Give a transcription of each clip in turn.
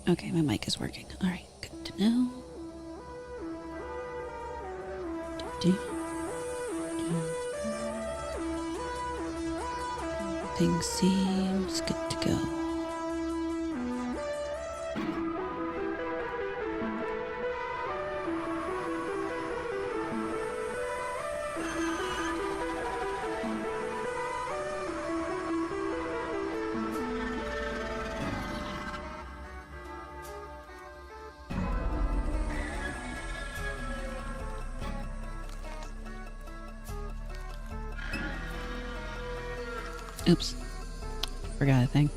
Okay, my mic is working. Alright, good to know. Everything seems good to go. Oops. Forgot a thing.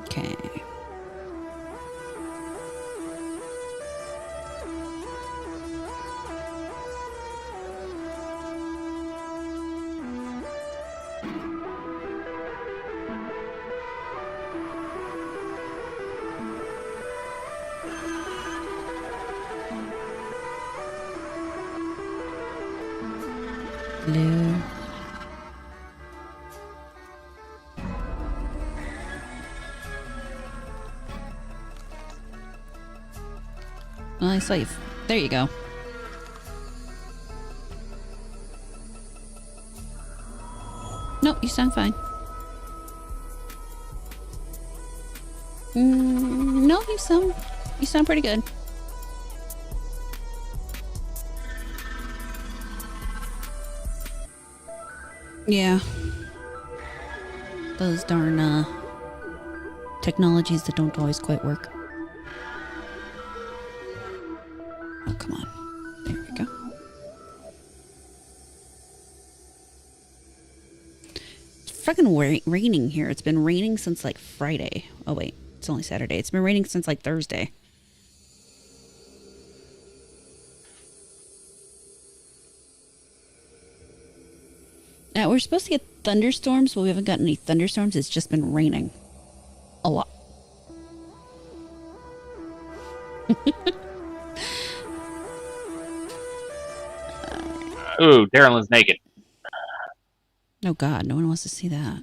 Okay. Hello. Well, I saw you. There you go. Nope, you sound fine. No, you sound pretty good. Yeah. Those darn technologies that don't always quite work. Oh, come on. There we go. It's freaking raining here. It's been raining since like Friday. Oh, wait. It's only Saturday. It's been raining since like Thursday. Now, we're supposed to get thunderstorms, but we haven't gotten any thunderstorms. It's just been raining. A lot. Ooh, Darylyn's naked. Oh, God. No one wants to see that.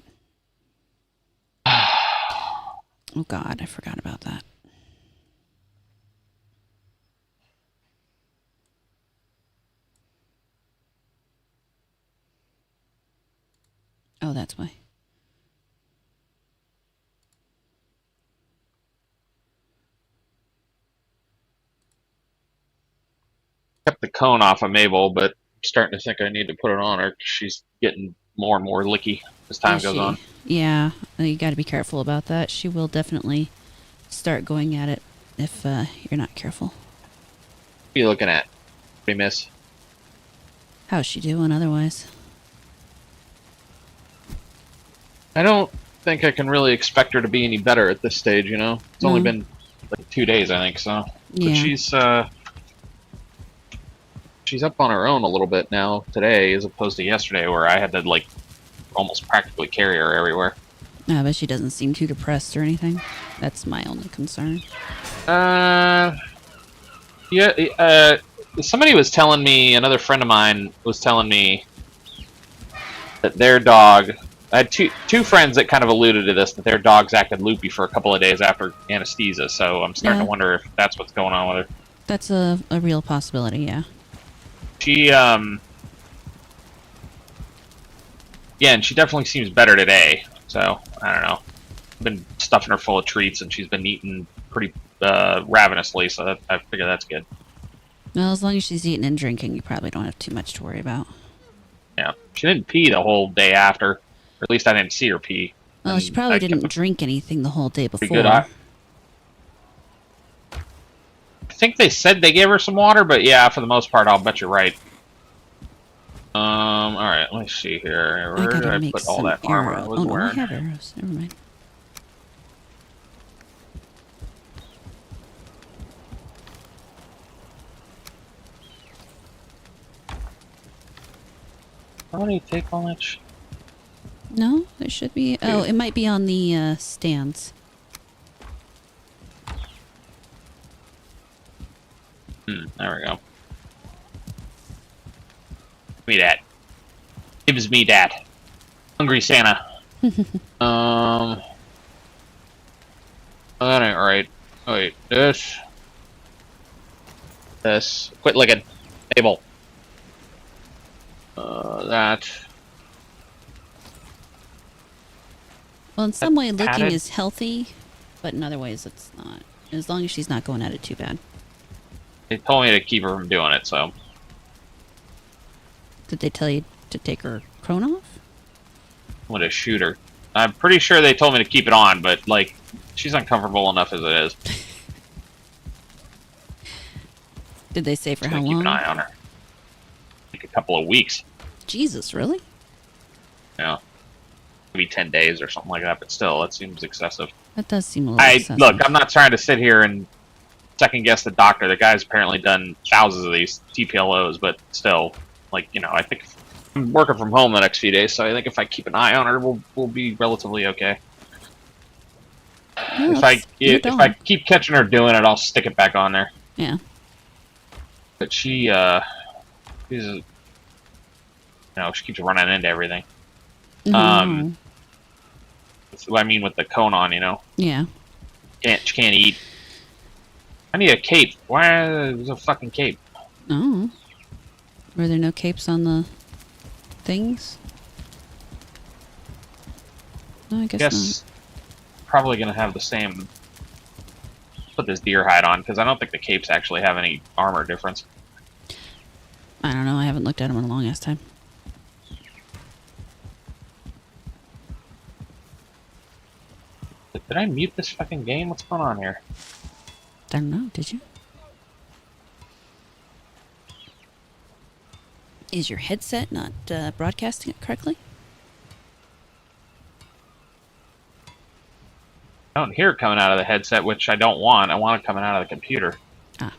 Oh, God. I forgot about that. Oh, that's why. Kept the cone off of Mabel, but I'm starting to think I need to put it on her. She's getting more and more licky as time goes on. Yeah, you got to be careful about that. She will definitely start going at it if you're not careful. What are you looking at? What do you miss? How's she doing otherwise? I don't think I can really expect her to be any better at this stage, you know? It's only been like 2 days, I think, so. Yeah. But she's up on her own a little bit now today, as opposed to yesterday, where I had to, like, almost practically carry her everywhere. But she doesn't seem too depressed or anything. That's my only concern. Yeah, somebody was telling me, another friend of mine was telling me that their dog, I had two friends that kind of alluded to this, that their dogs acted loopy for a couple of days after anesthesia, so I'm starting to wonder if that's what's going on with her. That's a real possibility, yeah. Yeah, and she definitely seems better today, so, I don't know. I've been stuffing her full of treats, and she's been eating pretty ravenously, so I figure that's good. Well, as long as she's eating and drinking, you probably don't have too much to worry about. Yeah, she didn't pee the whole day after. Or at least I didn't see her pee. Well, And she probably I kept didn't a drink anything the whole day pretty good before. I think they said they gave her some water, but yeah, for the most part, I'll bet you're right. Alright, let me see here. I Where did gotta I make put all some that armor I arrows. was Oh no, I wearing? have arrows. Never mind. How do you take all that shit? No, there should be. Oh, it might be on the stands. There we go. Give me that. Gives me that. Hungry Santa. That ain't right. Oh, wait, this. This. Quit licking. Table. That. Well, in some way, licking padded? is healthy, but in other ways, it's not. As long as she's not going at it too bad. They told me to keep her from doing it, so. Did they tell you to take her crone off? I'm gonna shoot her. I'm pretty sure they told me to keep it on, but, like, she's uncomfortable enough as it is. Did they say for Just how gonna keep long? an eye on her. Like a couple of weeks. Jesus, really? Yeah. Maybe 10 days or something like that, but still, that seems excessive. That does seem a little excessive. Look, I'm not trying to sit here and second guess the doctor. The guy's apparently done thousands of these TPLOs, but still, like, you know, I think I'm working from home the next few days, so I think if I keep an eye on her, we'll be relatively okay. No, if I dog. keep catching her doing it, I'll stick it back on there. Yeah. But she's you know, she keeps running into everything. No. That's what I mean with the cone on, you know. Yeah. She can't eat. I need a cape. Why is there a fucking cape? Oh. Were there no capes on the things? No, I guess not. Probably gonna have the same. Put this deer hide on because I don't think the capes actually have any armor difference. I don't know. I haven't looked at them in a long ass time. Did I mute this fucking game? What's going on here? I don't know. Did you? Is your headset not broadcasting it correctly? I don't hear it coming out of the headset, which I don't want. I want it coming out of the computer. Ah.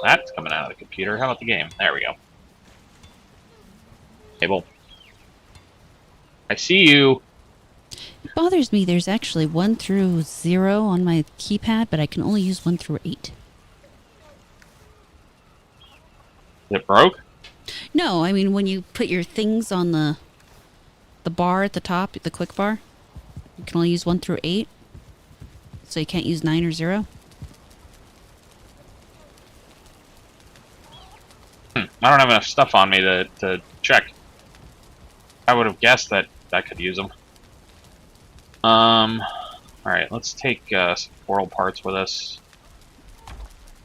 That's coming out of the computer. How about the game? There we go. Table. I see you. It bothers me. There's actually 1 through 0 on my keypad, but I can only use 1 through 8. Is it broke? No, I mean when you put your things on the bar at the top, the quick bar, you can only use 1 through 8. So you can't use 9 or 0. I don't have enough stuff on me to check. I would have guessed that I could use them. Alright, let's take some portal parts with us.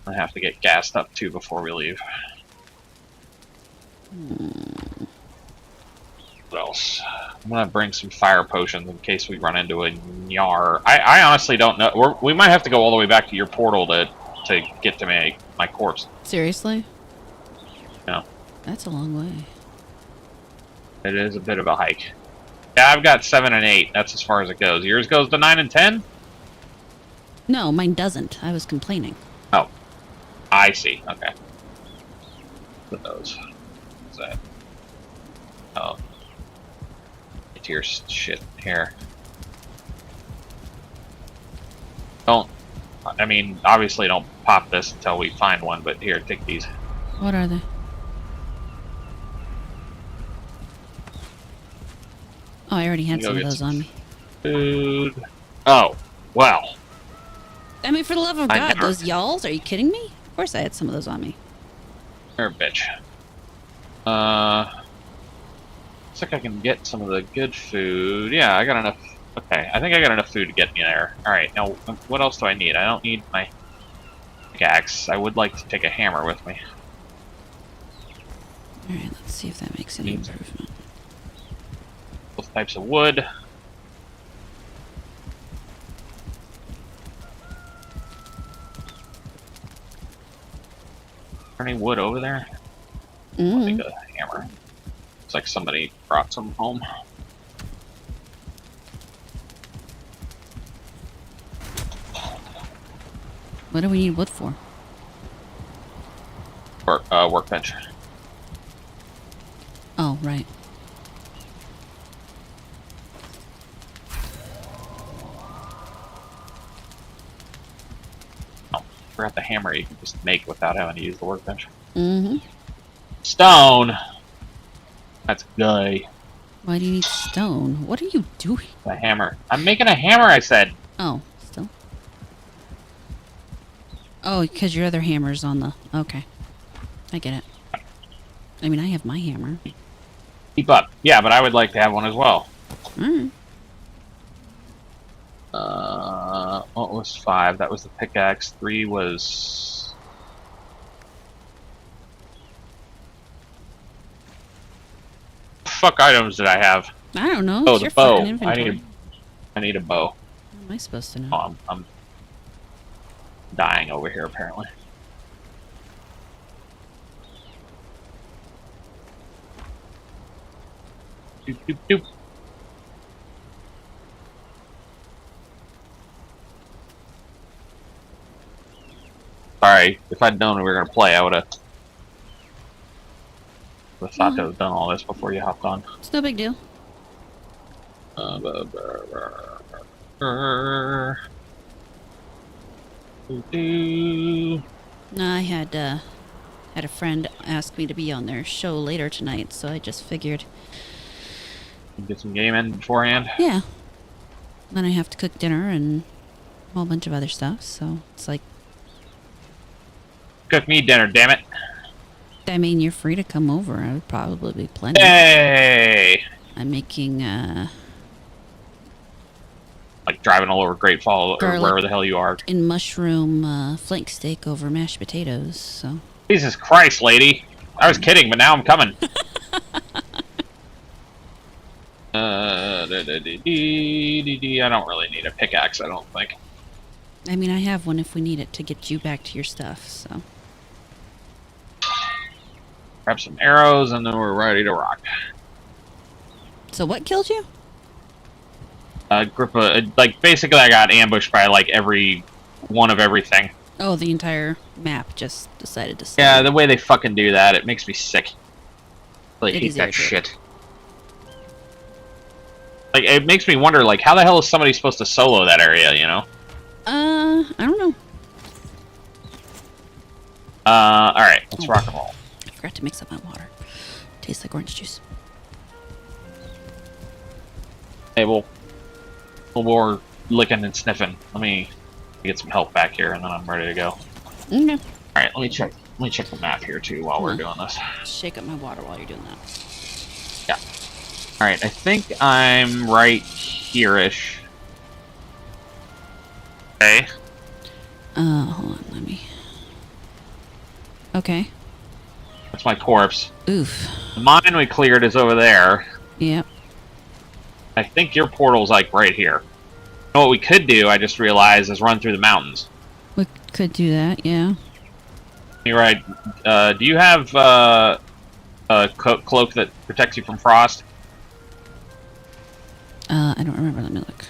I have to get gassed up too before we leave. What else? I'm gonna bring some fire potions in case we run into a Nyar. I honestly don't know. We might have to go all the way back to your portal to get to my corpse. Seriously? Yeah. That's a long way. It is a bit of a hike. Yeah, I've got 7 and 8. That's as far as it goes. Yours goes to 9 and 10? No, mine doesn't. I was complaining. Oh. I see. Okay. Put those. What's that? Oh. Get to your shit here. Don't. I mean, obviously don't pop this until we find one, but here, take these. What are they? Oh, I already had some of those on me. Food. Oh, well. I mean, for the love of I God, never- those y'alls? Are you kidding me? Of course I had some of those on me. You're a bitch. Looks like I can get some of the good food. Yeah, I got enough. Okay, I think I got enough food to get me there. Alright, now, what else do I need? I don't need my pickaxe. I would like to take a hammer with me. Alright, let's see if that makes any improvement. Both types of wood. Any wood over there? I'll make a hammer. It's like somebody brought some home. What do we need wood for? Workbench. Oh, right. Oh, forgot the hammer you can just make without having to use the workbench. Mm-hmm. Stone! That's gay. Why do you need stone? What are you doing? The hammer. I'm making a hammer, I said! Oh, still? Oh, because your other hammer's on the... Okay. I get it. I mean, I have my hammer. Keep up. Yeah, but I would like to have one as well. Alright. What was 5? That was the pickaxe. 3 was... Fuck items did I have? I don't know. Oh, It's the your bow. fucking inventory. I need a bow. How am I supposed to know? Oh, I'm dying over here apparently. Doop doop doop. Sorry, if I'd known we were gonna play, I would have thought to have done all this before you hopped on. It's no big deal. No, I had a friend ask me to be on their show later tonight, so I just figured, Get some game in beforehand. yeah. Then I have to cook dinner and a whole bunch of other stuff, so it's like, Cook me dinner, damn it! I mean, you're free to come over. I would probably be plenty. Hey! I'm making Like driving all over Great Fall or Garlic. wherever the hell you are. in mushroom flank steak over mashed potatoes, so. Jesus Christ, lady! I was kidding, but now I'm coming. I don't really need a pickaxe, I don't think. I mean, I have one if we need it to get you back to your stuff, so. Grab some arrows and then we're ready to rock. So what killed you? Like basically I got ambushed by like every one of everything. Oh, the entire map just decided to Yeah, stay. the way they fucking do that, it makes me sick. Like, It hate is that irritating. shit. Like, it makes me wonder, like, how the hell is somebody supposed to solo that area, you know? I don't know. Alright, let's rock and roll. I forgot to mix up my water. Tastes like orange juice. Hey, well, a little more licking and sniffing. Let me get some help back here, and then I'm ready to go. Okay. Alright, let me check the map here, too, while we're doing this. Shake up my water while you're doing that. Yeah. Alright, I think I'm right here-ish. Okay. Hold on, let me... Okay. That's my corpse. Oof. The mine we cleared is over there. Yep. I think your portal's like right here. You know what we could do, I just realized, is run through the mountains. We could do that, yeah. You're right. Do you have a cloak that protects you from frost? I don't remember. Let me look.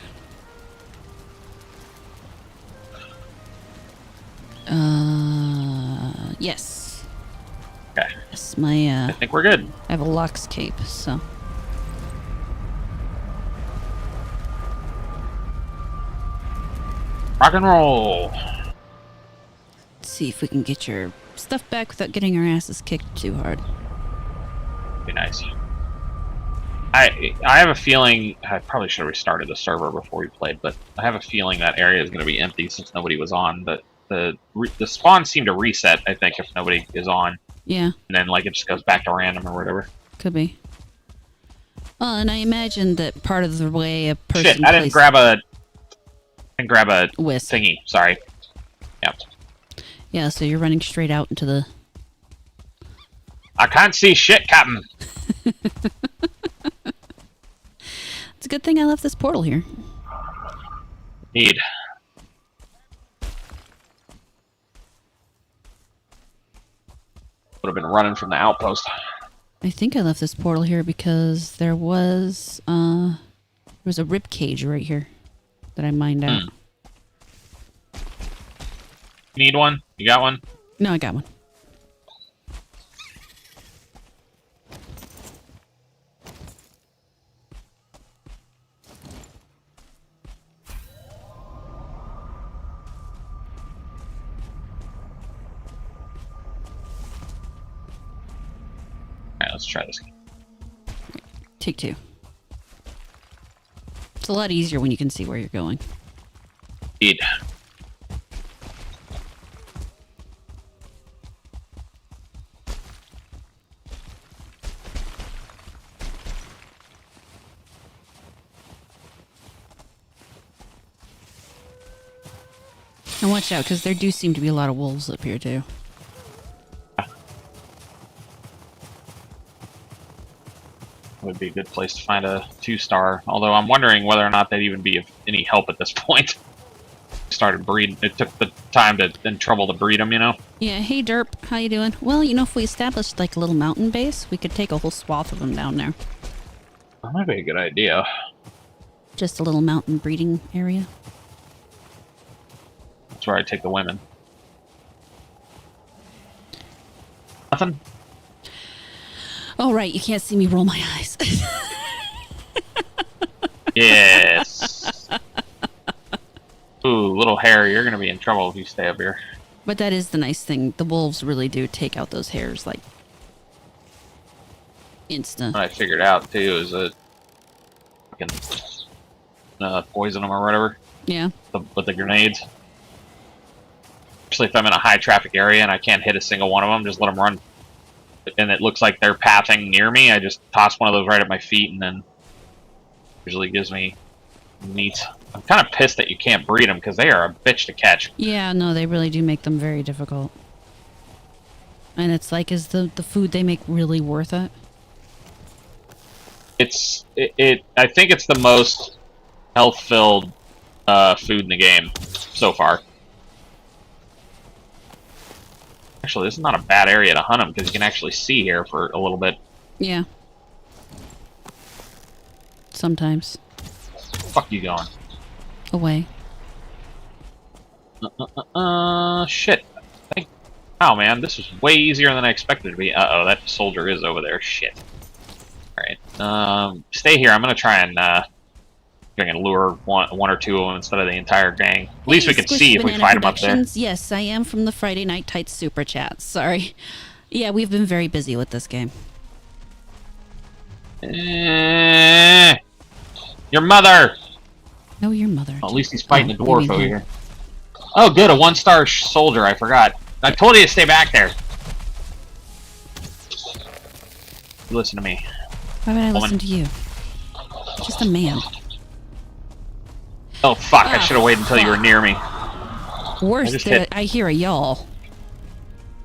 Yes. Okay. Yes, my, I think we're good. I have a Lux cape, so. Rock and roll! Let's see if we can get your stuff back without getting our asses kicked too hard. Be nice. I have a feeling... I probably should have restarted the server before we played, but I have a feeling that area is going to be empty since nobody was on. But the spawn seemed to reset, I think, if nobody is on. Yeah, And then, like, it just goes back to random or whatever. could be. Well, and I imagine that part of the way a person Shit, I didn't grab a wisp. thingy. Sorry. Yep. Yeah, so you're running straight out into the... I can't see shit, Captain. It's a good thing I left this portal here. Need. Would have been running from the outpost. I think I left this portal here because there was a rib cage right here that I mined out. Need one? You got one? No, I got one. Alright, let's try this. Take two. It's a lot easier when you can see where you're going. Need. And watch out, because there do seem to be a lot of wolves up here, too. Would be a good place to find a 2-star. Although I'm wondering whether or not they'd even be of any help at this point. Started breeding. It took the time and trouble to breed them, you know? Yeah, hey Derp, how you doing? Well, you know, if we established like a little mountain base, we could take a whole swath of them down there. That might be a good idea. Just a little mountain breeding area. That's where I take the women. Nothing? Oh, right, you can't see me roll my eyes. Yes. Ooh, little hare, you're gonna be in trouble if you stay up here. But that is the nice thing. The wolves really do take out those hares, like, instant. What I figured out, too, is that I can poison them or whatever. Yeah. With the grenades. Especially if I'm in a high traffic area and I can't hit a single one of them, just let them run. And it looks like they're pathing near me, I just toss one of those right at my feet and then usually gives me meat. I'm kind of pissed that you can't breed them because they are a bitch to catch. Yeah, no, they really do make them very difficult. And it's like, is the food they make really worth it? I think it's the most health-filled food in the game so far. Actually, this is not a bad area to hunt them because you can actually see here for a little bit. Yeah. Sometimes. Fuck you going? Away. Shit. Oh man, this was way easier than I expected it to be. Uh-oh, that soldier is over there. Shit. Alright. Stay here. I'm gonna try and lure one or two of them instead of the entire gang. At least we can see if we fight them up there. Yes, I am from the Friday Night Tights Super Chats. Sorry. Yeah, we've been very busy with this game. Your mother! No, your mother. Well, at least he's fighting a dwarf over here. Oh, good, a 1-star soldier. I forgot. I told you to stay back there. Listen to me. Why would I listen to you? Just a man. Oh, fuck. I should have waited until you were near me. Worse, I hear a y'all.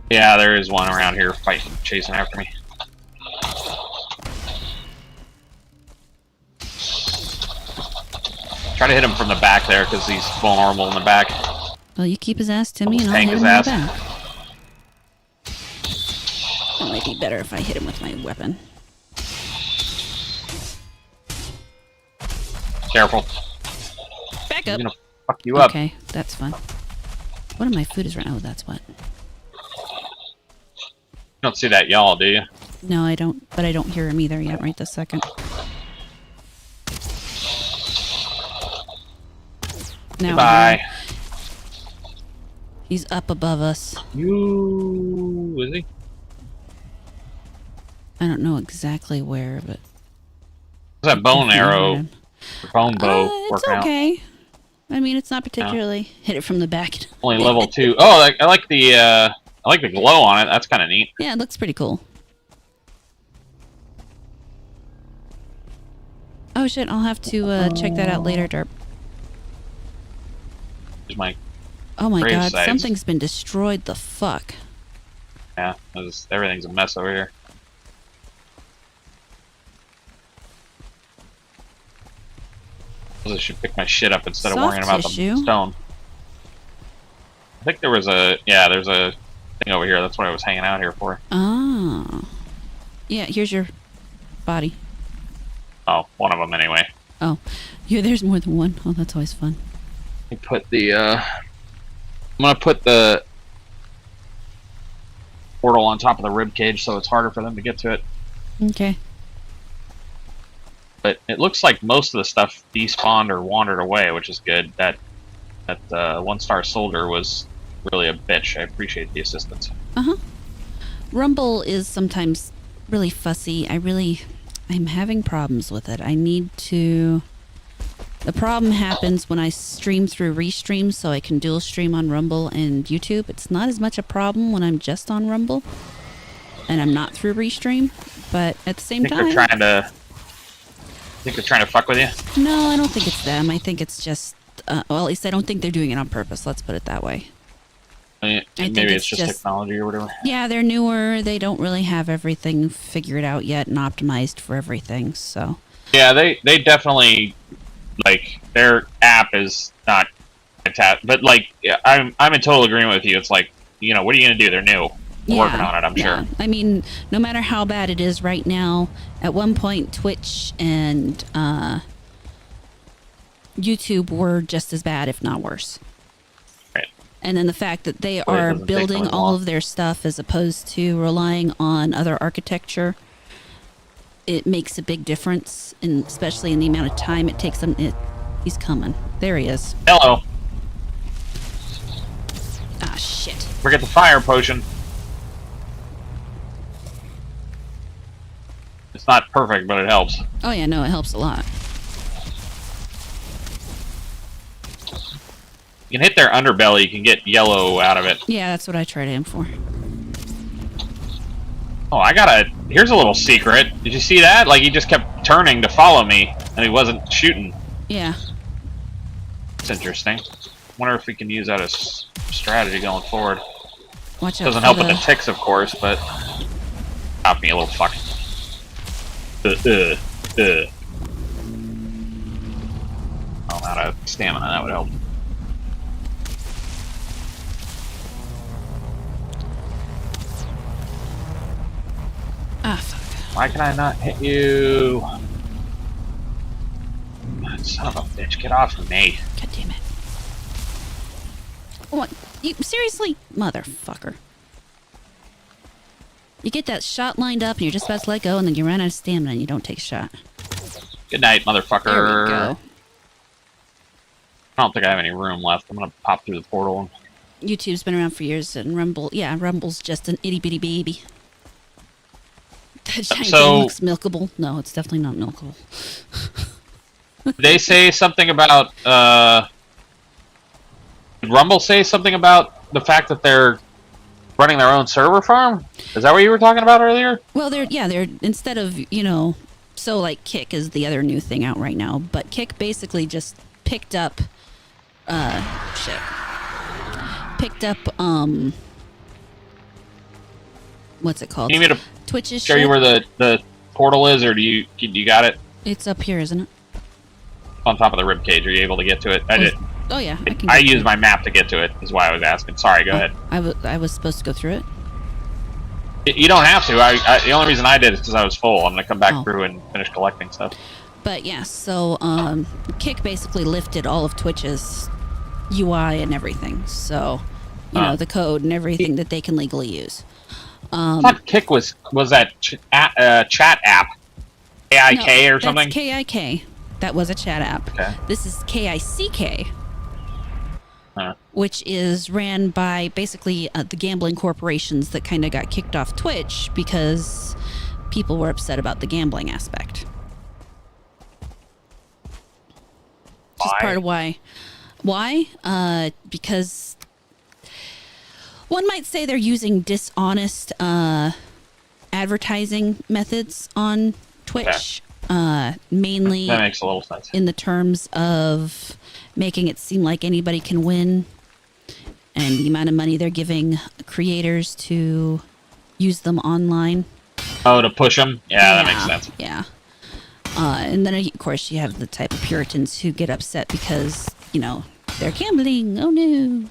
Yeah, there is one around here fighting, chasing after me. Try to hit him from the back there, because he's vulnerable in the back. Well, you keep his ass to me, and I'll hit him in the back. It might be better if I hit him with my weapon. Careful. Back up. I'm gonna fuck you up. Okay, that's fun. What of my food is right now? Oh, that's what. You don't see that y'all, do you? No, I don't, but I don't hear him either yet right this second. Now Goodbye. He's up above us. Is he? I don't know exactly where, but... What's that bone arrow? Or bone bow It's working out? okay. I mean, it's not particularly... Hit it from the back. Only level 2. Oh, I like the glow on it. That's kind of neat. Yeah, it looks pretty cool. Oh shit, I'll have to check that out later, Derp. Here's my... Oh my god, sites. something's been destroyed. The fuck? Yeah, everything's a mess over here. I should pick my shit up instead of Soft worrying about tissue. the stone. I think there was a... Yeah, there's a thing over here. That's what I was hanging out here for. Oh. Yeah, here's your body. Oh, one of them anyway. Oh. Yeah, there's more than one. Oh, that's always fun. Let me put the, I'm gonna put the portal on top of the rib cage so it's harder for them to get to it. Okay. But it looks like most of the stuff despawned or wandered away, which is good. That one-star soldier was really a bitch. I appreciate the assistance. Uh-huh. Rumble is sometimes really fussy. I'm having problems with it. I need to... The problem happens when I stream through Restream, so I can dual stream on Rumble and YouTube. It's not as much a problem when I'm just on Rumble and I'm not through Restream, but at the same time... Think they're trying to fuck with you? No, I don't think it's them. I think it's just... well, at least I don't think they're doing it on purpose. Let's put it that way. Maybe it's just technology or whatever. Yeah, they're newer. They don't really have everything figured out yet and optimized for everything, so... Yeah, they definitely... Like, their app is not fantastic. But, like, I'm in total agreement with you. It's like, you know, what are you going to do? They're new. They're working on it, I'm sure. I mean, no matter how bad it is right now, at one point Twitch and YouTube were just as bad, if not worse. Right. And then the fact that they are building all of their stuff as opposed to relying on other architecture, it makes a big difference, and especially in the amount of time it takes them. He's coming. There he is. Hello. Ah, shit. Forget the fire potion. It's not perfect, but it helps. Oh yeah, no, it helps a lot. You can hit their underbelly, you can get yellow out of it. Yeah, that's what I try to aim for. Oh, here's a little secret. Did you see that? Like, he just kept turning to follow me, and he wasn't shooting. Yeah. It's interesting. Wonder if we can use that as strategy going forward. Watch out. Doesn't help with the ticks, of course, but... Stop me, a little fuck. Oh, I'm out of stamina, that would help. Ah, fuck. Why can I not hit you? Son of a bitch, get off of me. God damn it. What? You seriously? Motherfucker. You get that shot lined up and you're just about to let go and then you run out of stamina and you don't take a shot. Good night, motherfucker. There we go. I don't think I have any room left. I'm gonna pop through the portal. YouTube's been around for years and Rumble's just an itty bitty baby. That giant thing looks milkable. No, it's definitely not milkable. They say something about, did Rumble say something about the fact that they're running their own server farm? Is that what you were talking about earlier? Well, they're instead of, so like Kick is the other new thing out right now, but Kick basically just picked up, what's it called? You need me to Twitch's show you where the portal is, or do you got it? It's up here, isn't it? On top of the rib cage. Are you able to get to it? I did. Oh yeah, I used my map to get to it. Is why I was asking. Sorry, go ahead. I was supposed to go through it. You don't have to. The only reason I did is because I was full. I'm gonna come back through and finish collecting stuff. But yeah, so Kick basically lifted all of Twitch's UI and everything. So the code and everything that they can legally use. I thought Kick was that chat app, KIK or something. That's KIK. That was a chat app. Okay. This is KICK, which is ran by basically the gambling corporations that kind of got kicked off Twitch because people were upset about the gambling aspect. Just part of why. Why? Because one might say they're using dishonest advertising methods on Twitch. Mainly that makes a little sense. In the terms of making it seem like anybody can win and the amount of money they're giving creators to use them online. Oh, to push them? Yeah, that makes sense. Yeah. And then, of course, you have the type of Puritans who get upset because, they're gambling. Oh, no.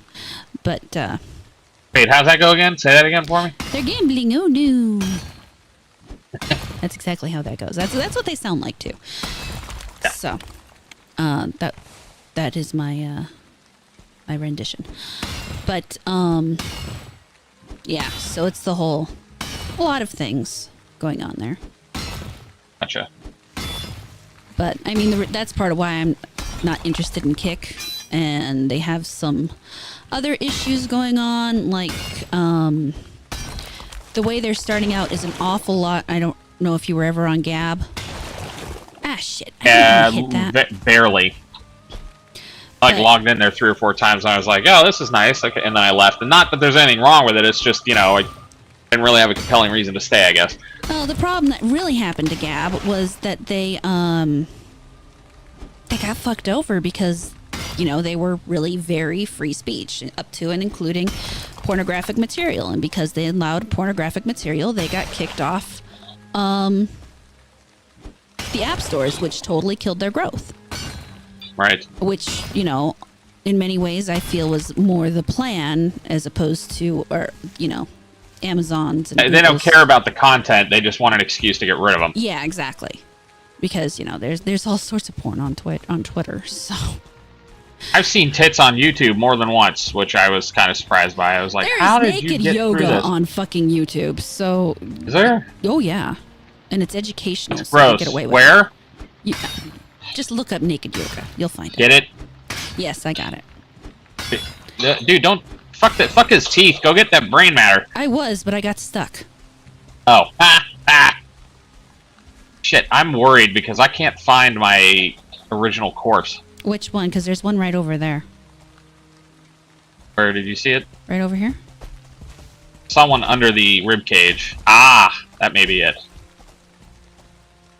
But, Wait, how's that go again? Say that again for me. they're gambling. Oh, no. That's exactly how that goes. That's what they sound like, too. Yeah. So, that is my rendition. But, yeah, so it's a lot of things going on there. Gotcha. But, I mean, that's part of why I'm not interested in Kick. And they have some other issues going on, like the way they're starting out is an awful lot. I don't know if you were ever on Gab. Ah, shit. I didn't hit that. Barely. Logged in there 3 or 4 times, and I was like, oh, this is nice. Okay, and then I left. And not that there's anything wrong with it. It's just, I didn't really have a compelling reason to stay, I guess. Well, the problem that really happened to Gab was that they got fucked over because they were really very free speech, up to and including pornographic material. And because they allowed pornographic material, they got kicked off the app stores, which totally killed their growth. Right. Which, in many ways I feel was more the plan as opposed to, Amazon's. And they don't care about the content. They just want an excuse to get rid of them. Yeah, exactly. Because, there's all sorts of porn on Twitter, so... I've seen tits on YouTube more than once, which I was kind of surprised by. I was like, how did you get through this? There's naked yoga on fucking YouTube, so... Is there? Oh, yeah. And it's educational, it's so gross. You get away with Where? it. Just look up naked yoga. You'll find it. Get it? Yes, I got it. Dude, don't... Fuck his teeth. Go get that brain matter. I was, but I got stuck. Oh. Shit, I'm worried because I can't find my original course. Which one? Because there's one right over there. Where did you see it? Right over here? Someone under the rib cage. Ah, that may be it.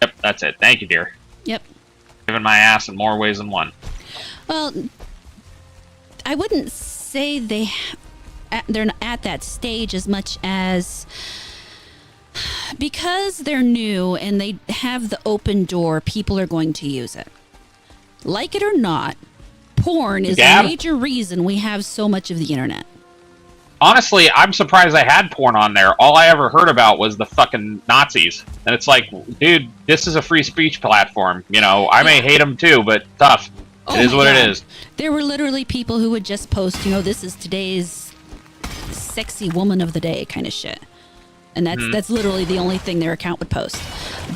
Yep, that's it. Thank you, dear. Yep. Giving my ass in more ways than one. Well, I wouldn't say they're at that stage as much as because they're new and they have the open door, people are going to use it. Like it or not, porn is a major reason we have so much of the internet. Honestly, I'm surprised I had porn on there. All I ever heard about was the fucking Nazis. And it's like, dude, this is a free speech platform. I may hate them too, but tough. It is what it is. There were literally people who would just post, this is today's sexy woman of the day kind of shit. And that's literally the only thing their account would post.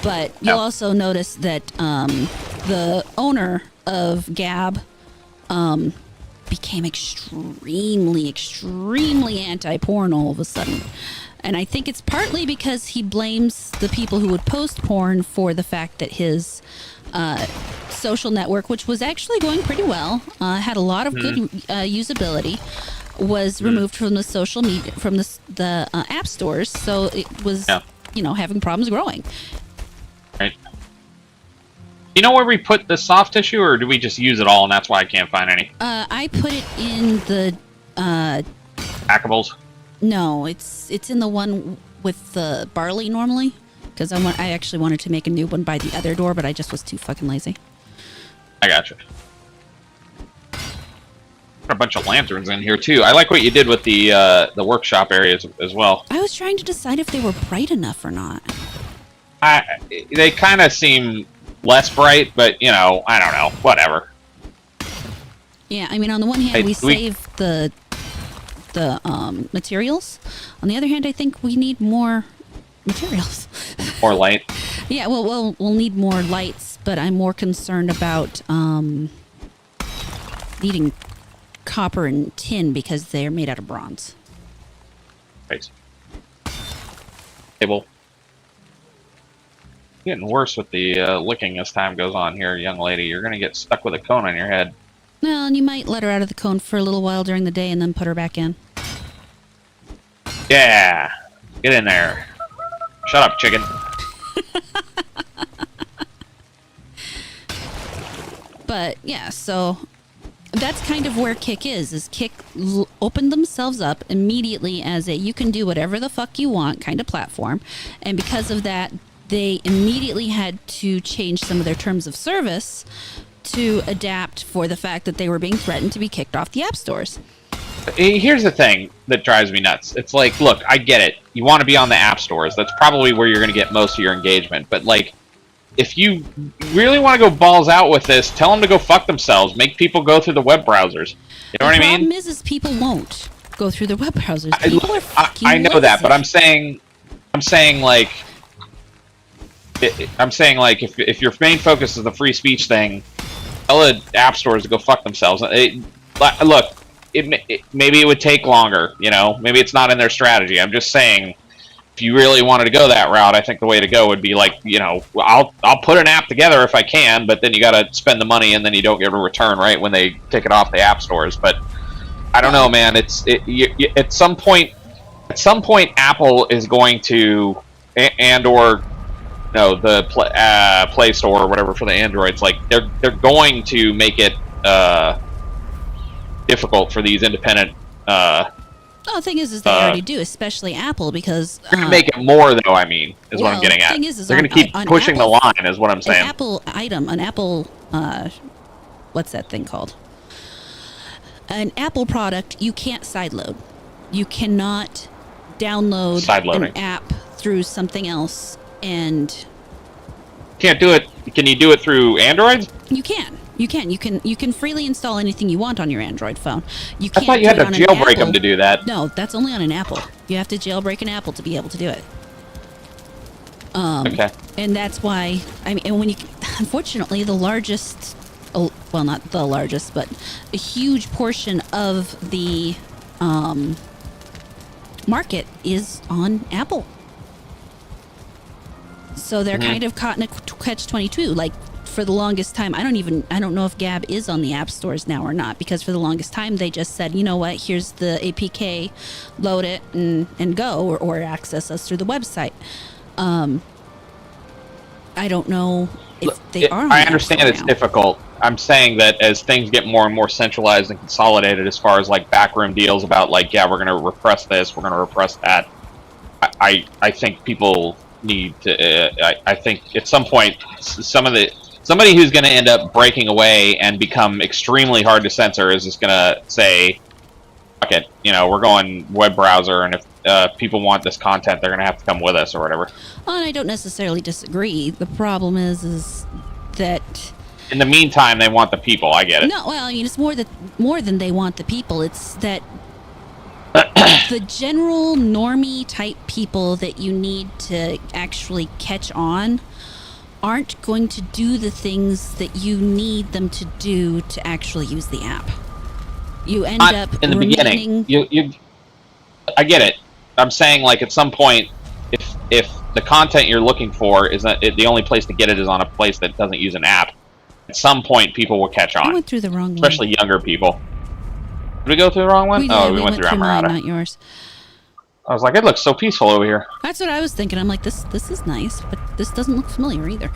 But you'll also notice that the owner of Gab became extremely, extremely anti-porn all of a sudden. And I think it's partly because he blames the people who would post porn for the fact that his social network, which was actually going pretty well, had a lot of good usability, was removed from the social media, from the app stores. So it was, having problems growing. Right. You know where we put the soft tissue, or do we just use it all and that's why I can't find any? I put it in the... Packables? No, it's in the one with the barley normally. Because I actually wanted to make a new one by the other door, but I just was too fucking lazy. I gotcha. Got a bunch of lanterns in here, too. I like what you did with the workshop areas as well. I was trying to decide if they were bright enough or not. They kind of seem less bright, but, I don't know. Whatever. Yeah, I mean, on the one hand, we save the materials. On the other hand, I think we need more materials. More light? Yeah, well, we'll need more lights, but I'm more concerned about needing copper and tin because they're made out of bronze. Right. Table. Getting worse with the licking as time goes on here, young lady. You're going to get stuck with a cone on your head. Well, and you might let her out of the cone for a little while during the day and then put her back in. Yeah. Get in there. Shut up, chicken. But, yeah, so that's kind of where Kick is Kick opened themselves up immediately as a you can do whatever the fuck you want kind of platform. And because of that, they immediately had to change some of their terms of service to adapt for the fact that they were being threatened to be kicked off the app stores. Here's the thing that drives me nuts. It's like, look, I get it. You want to be on the app stores. That's probably where you're going to get most of your engagement. But, like, if you really want to go balls out with this, tell them to go fuck themselves. Make people go through the web browsers. You know what I mean? The problem is people won't go through the web browsers. People are fucking I know lazy. that, but I'm saying, like, if your main focus is the free speech thing, tell the app stores to go fuck themselves. Look, maybe it would take longer, you know? Maybe it's not in their strategy. I'm just saying, if you really wanted to go that route, I think the way to go would be like, you know, I'll put an app together if I can, but then you got to spend the money and then you don't get a return right when they take it off the app stores. But I don't know, man. At some point, Apple is going to, the Play Store or whatever for the Androids, like they're going to make it difficult for these independent. The thing is they already do, especially Apple, because they're gonna make it more, though. I mean, is what I'm getting at. They're gonna keep pushing the line, is what I'm saying. An Apple, what's that thing called? An Apple product, you can't sideload. You cannot download an app through something else and. Can't do it. Can you do it through Androids? You can. You can freely install anything you want on your Android phone. You I can't thought you had to jailbreak them to do that. No, that's only on an Apple. You have to jailbreak an Apple to be able to do it. Okay. And that's why, I mean, and when you, unfortunately, the largest, well, not the largest, but a huge portion of the market is on Apple. So they're kind of caught in a catch-22. Like, for the longest time, I don't know if Gab is on the app stores now or not, because for the longest time they just said, you know what, here's the APK, load it and go, or access us through the website. I don't know if they are on I understand it's now. difficult. I'm saying that as things get more and more centralized and consolidated, as far as like backroom deals about like, yeah, we're going to repress this, we're going to repress that, I think people need to, I think at some point, somebody who's going to end up breaking away and become extremely hard to censor is just going to say, fuck it, you know, we're going web browser, and if people want this content, they're going to have to come with us or whatever. Well, and I don't necessarily disagree. The problem is that... In the meantime, they want the people. I get it. No, well, I mean, it's more than they want the people. It's that the general normie type people that you need to actually catch on aren't going to do the things that you need them to do to actually use the app. You end up in the beginning. I get it. I'm saying, like, at some point, if the content you're looking for is not, the only place to get it is on a place that doesn't use an app, at some point people will catch on. I went through the wrong one. Especially younger people. Did we go through the wrong one? We did. We went through mine, not yours. I was like, it looks so peaceful over here. That's what I was thinking. I'm like, this is nice, but this doesn't look familiar either.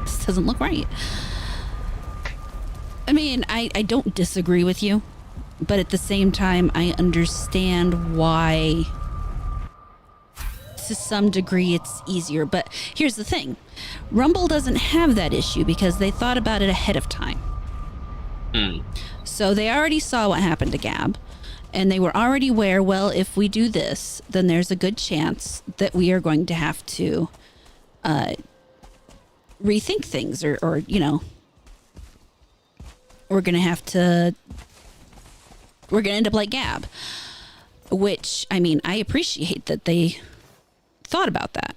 This doesn't look right. I mean, I don't disagree with you, but at the same time, I understand why, to some degree, it's easier. But here's the thing. Rumble doesn't have that issue because they thought about it ahead of time. So they already saw what happened to Gab, and they were already aware, well, if we do this, then there's a good chance that we are going to have to rethink things, or you know, we're going to end up like Gab, which, I mean, I appreciate that they thought about that.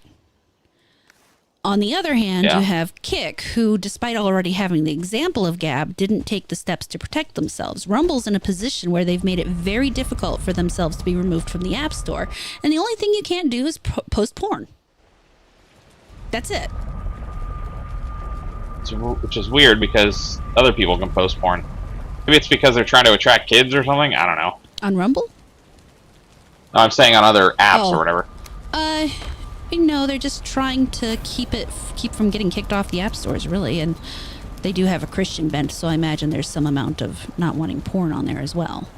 On the other hand, you have Kick, who, despite already having the example of Gab, didn't take the steps to protect themselves. Rumble's in a position where they've made it very difficult for themselves to be removed from the App Store, and the only thing you can't do is post porn. That's it. Which is weird because other people can post porn. Maybe it's because they're trying to attract kids or something? I don't know. On Rumble? No, I'm saying on other apps or whatever. No, they're just trying to keep from getting kicked off the app stores, really, and they do have a Christian bent, so I imagine there's some amount of not wanting porn on there as well.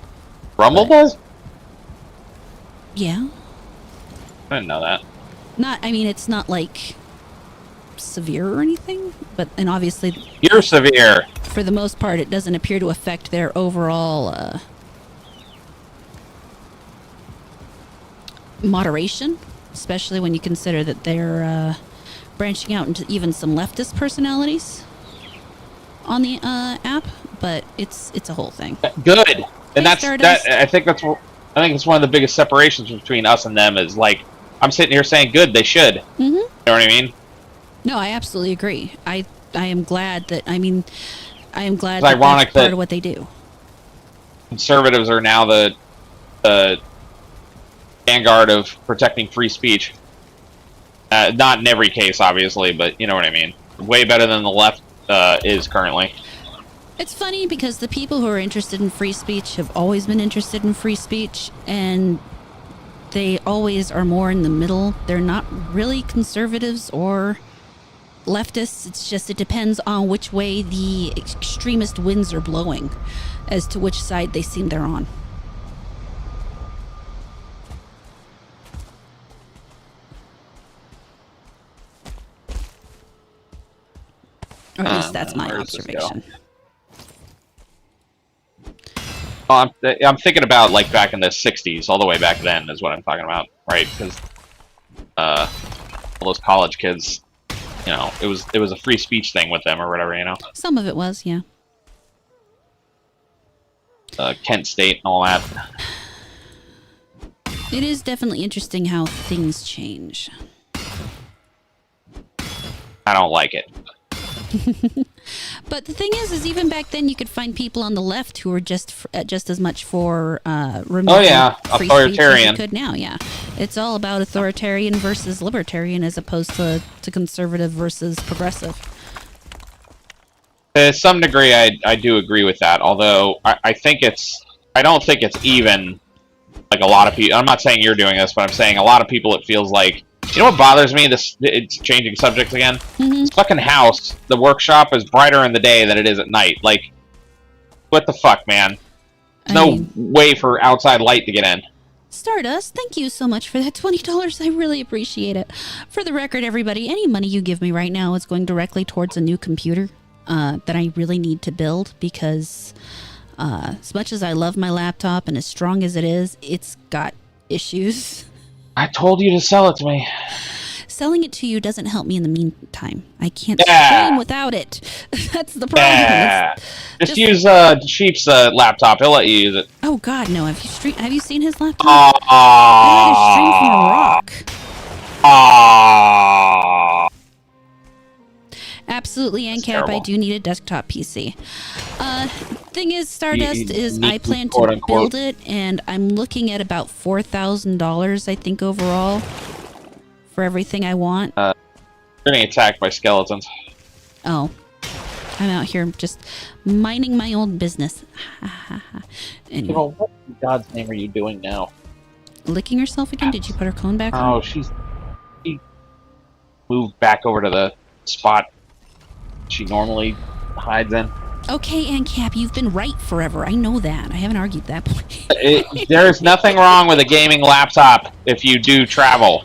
Rumble does? Yeah. I didn't know that. I mean, it's not like severe or anything, and obviously, You're severe. for the most part, it doesn't appear to affect their overall moderation, especially when you consider that they're branching out into even some leftist personalities on the app. But it's a whole thing. Good, and Hey, that's Stardust. that. I think it's one of the biggest separations between us and them. Is like I'm sitting here saying, good, they should. Mm-hmm. You know what I mean? No, I absolutely agree. I am glad that. I mean, I am glad It's that ironic that's part that of what they do. Conservatives are now the vanguard of protecting free speech. Not in every case, obviously, but you know what I mean. Way better than the left is currently. It's funny because the people who are interested in free speech have always been interested in free speech, and they always are more in the middle. They're not really conservatives or leftists. It's just it depends on which way the extremist winds are blowing as to which side they seem they're on. Or at least that's my Where does this go? observation. Well, I'm thinking about like back in the '60s, all the way back then is what I'm talking about, right? Because all those college kids, you know, it was a free speech thing with them or whatever, you know. Some of it was, yeah. Kent State and all that. It is definitely interesting how things change. I don't like it. But the thing is even back then you could find people on the left who were just as much for removing Oh yeah, free speech as authoritarian. you could now. Yeah, it's all about authoritarian versus libertarian as opposed to conservative versus progressive. To some degree, I do agree with that. Although I don't think it's even like a lot of people. I'm not saying you're doing this, but I'm saying a lot of people. It feels like. You know what bothers me? It's changing subjects again. Mm-hmm. This fucking house, the workshop, is brighter in the day than it is at night. Like, what the fuck, man? There's no way for outside light to get in. Stardust, thank you so much for that $20. I really appreciate it. For the record, everybody, any money you give me right now is going directly towards a new computer that I really need to build because as much as I love my laptop and as strong as it is, it's got issues. I told you to sell it to me. Selling it to you doesn't help me in the meantime. I can't stream without it. That's the problem. Yeah. Just use Sheep's laptop. He'll let you use it. Oh God, no! Have you seen his laptop? Aww. I had to stream from a rock. Aww. Absolutely, That's ANCAP. terrible. I do need a desktop PC. Thing is, Stardust is need I plan quote, to unquote. build it, and I'm looking at about $4,000. I think overall for everything I want. You're getting attacked by skeletons. Oh, I'm out here just minding my own business. Anyway, What in God's name are you doing now? licking herself again? Did you put her cone back on? Oh, she moved back over to the spot she normally hides in. Okay, ANCAP, you've been right forever. I know that. I haven't argued that point. There's nothing wrong with a gaming laptop if you do travel.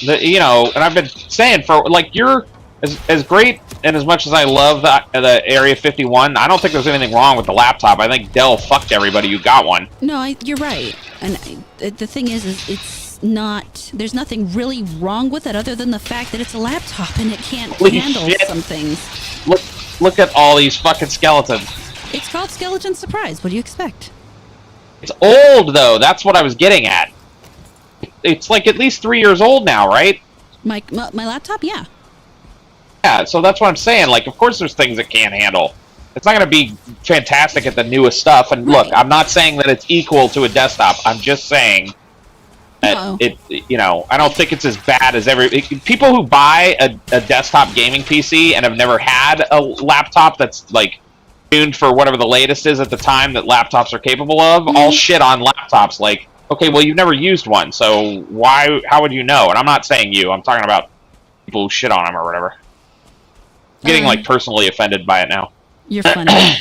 You know, and I've been saying for like you're as great and as much as I love the Area 51. I don't think there's anything wrong with the laptop. I think Dell fucked everybody who got one. No, you're right. And the thing is it's not. There's nothing really wrong with it other than the fact that it's a laptop and it can't Holy handle shit. some things. Look at all these fucking skeletons. It's called Skeleton Surprise. What do you expect? It's old though. That's what I was getting at. It's like at least 3 years old now, right? My laptop, yeah. Yeah, so that's what I'm saying. Like, of course there's things it can't handle. It's not going to be fantastic at the newest stuff. And look, I'm not saying that it's equal to a desktop. I'm just saying that you know, I don't think it's as bad as people who buy a desktop gaming PC and have never had a laptop that's like tuned for whatever the latest is at the time that laptops are capable of, all shit on laptops. Like, okay, well, you've never used one, so how would you know? And I'm not saying you. I'm talking about people who shit on them or whatever. I'm getting like personally offended by it now. You're funny.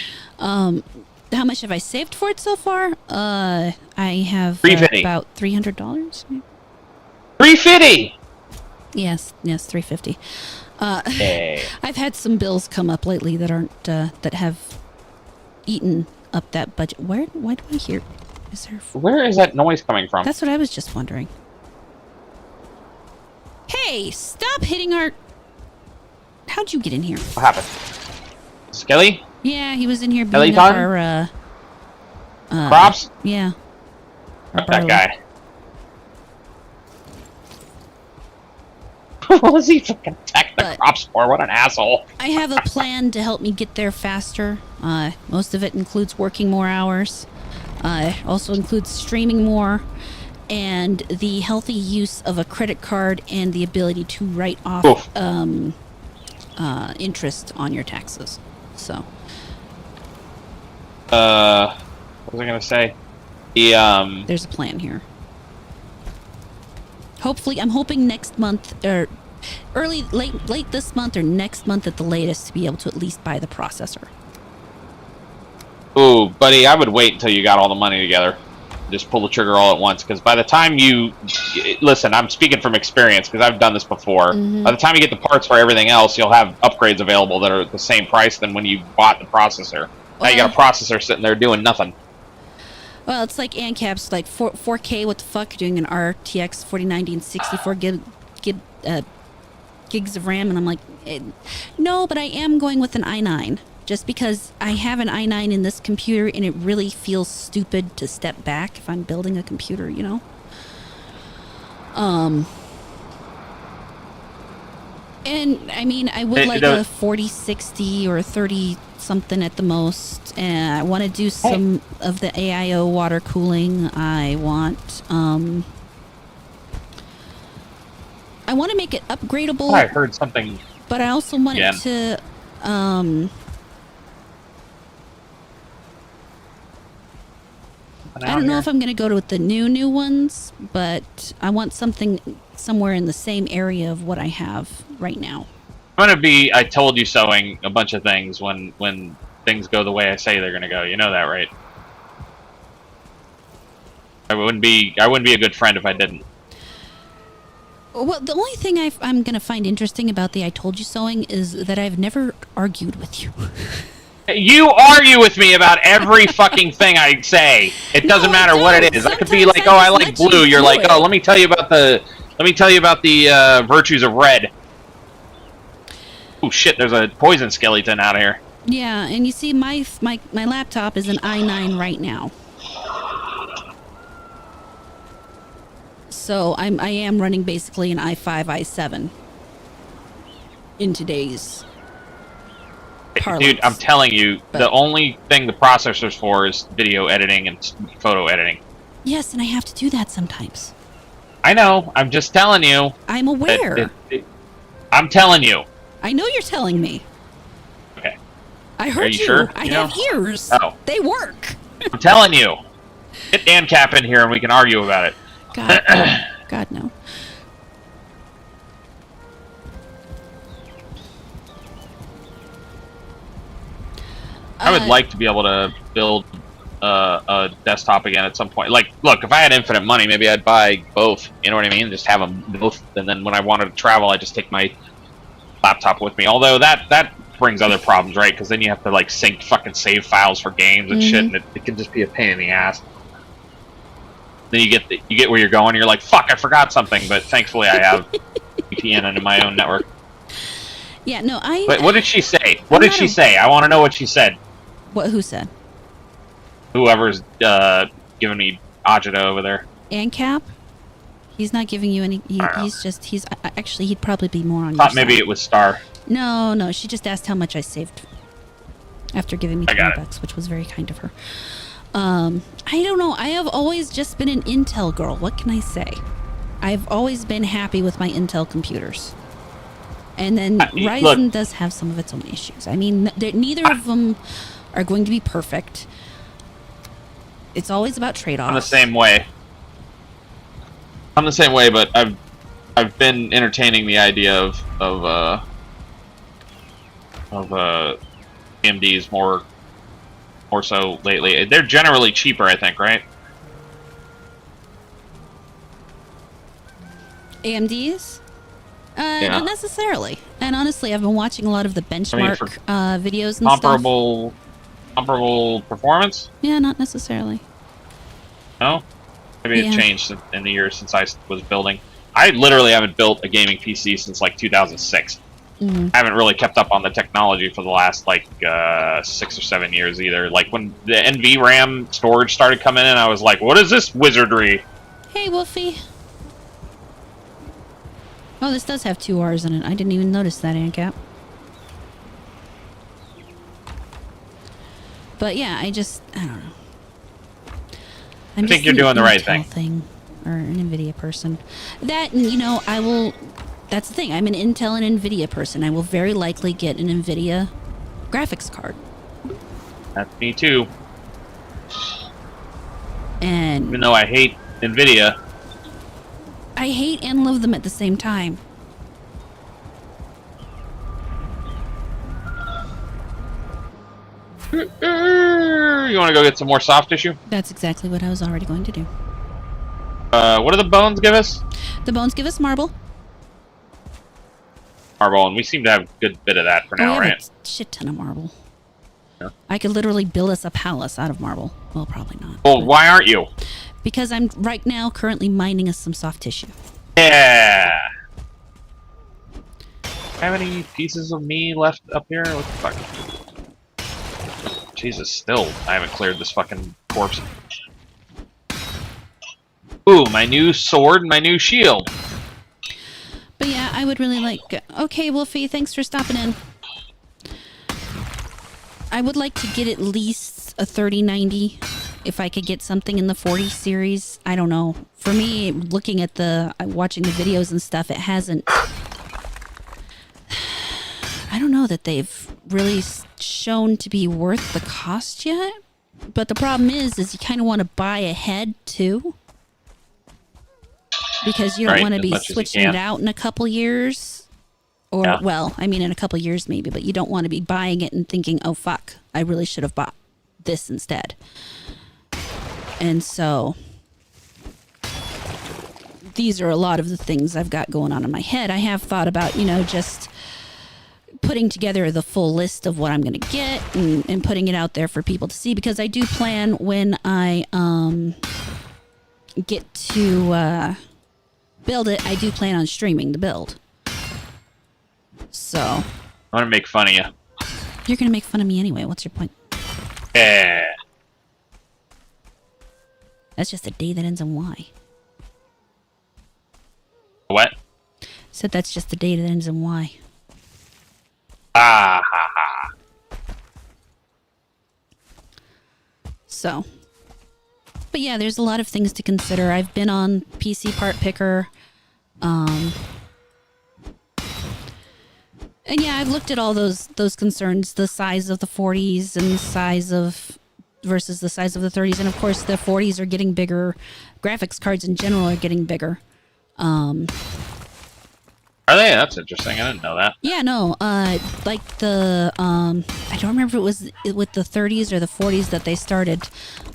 How much have I saved for it so far? I have $350. about $300. $350. Yes, $350. Hey. I've had some bills come up lately that aren't that have eaten up that budget. Why do I hear? Is there? Where is that noise coming from? That's what I was just wondering. Hey, stop hitting our. How'd you get in here? What happened? Skelly? Yeah, he was in here beating up our Crops? Yeah. Our That barley. guy. What was he fucking attack the crops for? What an asshole. I have a plan to help me get there faster. Most of it includes working more hours. Also includes streaming more. And the healthy use of a credit card and the ability to write off interest on your taxes. So. What was I gonna say? There's a plan here. Hopefully, I'm hoping next month, or late this month or next month at the latest, to be able to at least buy the processor. Ooh, buddy, I would wait until you got all the money together. Just pull the trigger all at once, because by the time you... Listen, I'm speaking from experience, because I've done this before. Mm-hmm. By the time you get the parts for everything else, you'll have upgrades available that are the same price than when you bought the processor. Now you got a processor sitting there doing nothing. Well, it's like ANCAP's like 4K, what the fuck, doing an RTX 4090 and 64 gigs of RAM, and I'm like, no, but I am going with an i9, just because I have an i9 in this computer, and it really feels stupid to step back if I'm building a computer, you know? And, I mean, I would like a 4060 or a 30-something at the most. And I want to do some of the AIO water cooling. I want to make it upgradable. I heard something. But I also want it to... I don't know if I'm going to go with the new ones, but I want something somewhere in the same area of what I have right now. I'm going to be I told you soing a bunch of things when things go the way I say they're going to go. You know that, right? I wouldn't be a good friend if I didn't. Well, the only thing I'm going to find interesting about the I told you soing is that I've never argued with you. You argue with me about every fucking thing I say. It doesn't matter what it is. I could be like, "Oh, I like blue." You're like, "Oh, let me tell you about the virtues of red." Oh shit! There's a poison skeleton out here. Yeah, and you see, my laptop is an i9 right now, so I am running basically an i5, i7 in today's parlance. Dude, I'm telling you, the only thing the processor's for is video editing and photo editing. Yes, and I have to do that sometimes. I know. I'm just telling you. I'm aware. I'm telling you. I know you're telling me. Okay. I heard Are you sure? I have ears. Oh. They work. I'm telling you. Get Dan Cap in here and we can argue about it. God no. I would like to be able to build a desktop again at some point. Like, look, if I had infinite money, maybe I'd buy both. You know what I mean? Just have them both, and then when I wanted to travel, I just take my laptop with me. Although that brings other problems, right? Because then you have to like sync fucking save files for games and shit, and it can just be a pain in the ass. Then you get where you're going. You're like, fuck, I forgot something, but thankfully I have VPN in my own network. Yeah, no, Wait, what did she say? What did she say? I want to know what she said. What? Who said? Whoever's giving me agita over there. ANCAP? He's not giving you any. He's actually, he'd probably be more on your Thought side. maybe it was Star. No, she just asked how much I saved after giving me $20, which was very kind of her. I don't know. I have always just been an Intel girl. What can I say? I've always been happy with my Intel computers. And then Ryzen does have some of its own issues. I mean, neither of them are going to be perfect. It's always about trade-offs. I'm the same way. I'm the same way, but I've been entertaining the idea of AMD's more more so lately. They're generally cheaper, I think, right? AMDs? Yeah. Not necessarily. And honestly, I've been watching a lot of the benchmark for videos and comparable performance? Yeah, not necessarily. No? Maybe it Yeah. changed in the years since I was building. I literally haven't built a gaming PC since like 2006. I haven't really kept up on the technology for the last like 6 or 7 years either. Like when the NVRAM storage started coming in, I was like, what is this wizardry? Hey, Wolfie. Oh, this does have 2 R's in it. I didn't even notice that, ANCAP. But yeah, I don't know. I think you're doing the right thing. Or an NVIDIA person. That, you know, that's the thing. I'm an Intel and NVIDIA person. I will very likely get an NVIDIA graphics card. That's me too. And even though I hate NVIDIA. I hate and love them at the same time. You want to go get some more soft tissue? That's exactly what I was already going to do. What do the bones give us? The bones give us marble. Marble, and we seem to have a good bit of that for now, we have right? a shit ton of marble. Yeah. I could literally build us a palace out of marble. Well, probably not. Well, why aren't you? Because I'm right now currently mining us some soft tissue. Yeah. Have any pieces of me left up here? What the fuck? Jesus, still, I haven't cleared this fucking corpse. Ooh, my new sword and my new shield. But yeah, I would really like... Okay, Wolfie, thanks for stopping in. I would like to get at least a 3090. If I could get something in the 40 series. I don't know. For me, looking at watching the videos and stuff, it hasn't... I don't know that they've really shown to be worth the cost yet. But the problem is you kind of want to buy ahead too. Because you don't want to be switching it out in a couple years. Or, yeah. Well, I mean in a couple years maybe, but you don't want to be buying it and thinking, oh fuck, I really should have bought this instead. And so, these are a lot of the things I've got going on in my head. I have thought about, you know, just putting together the full list of what I'm going to get and putting it out there for people to see, because I do plan when I get to build it, I do plan on streaming the build. So I'm gonna make fun of you. You're gonna make fun of me anyway. What's your point? Yeah. That's just a day that ends in Y. What? Said that's just the day that ends in Y. Ah ha ha. So, but yeah, there's a lot of things to consider. I've been on PC Part Picker. And yeah, I've looked at all those concerns, the size of the 40s and the size of versus the size of the 30s, and of course the 40s are getting bigger. Graphics cards in general are getting bigger. Are they? That's interesting. I didn't know that. Yeah, no. Like the I don't remember if it was with the 30s or the 40s that they started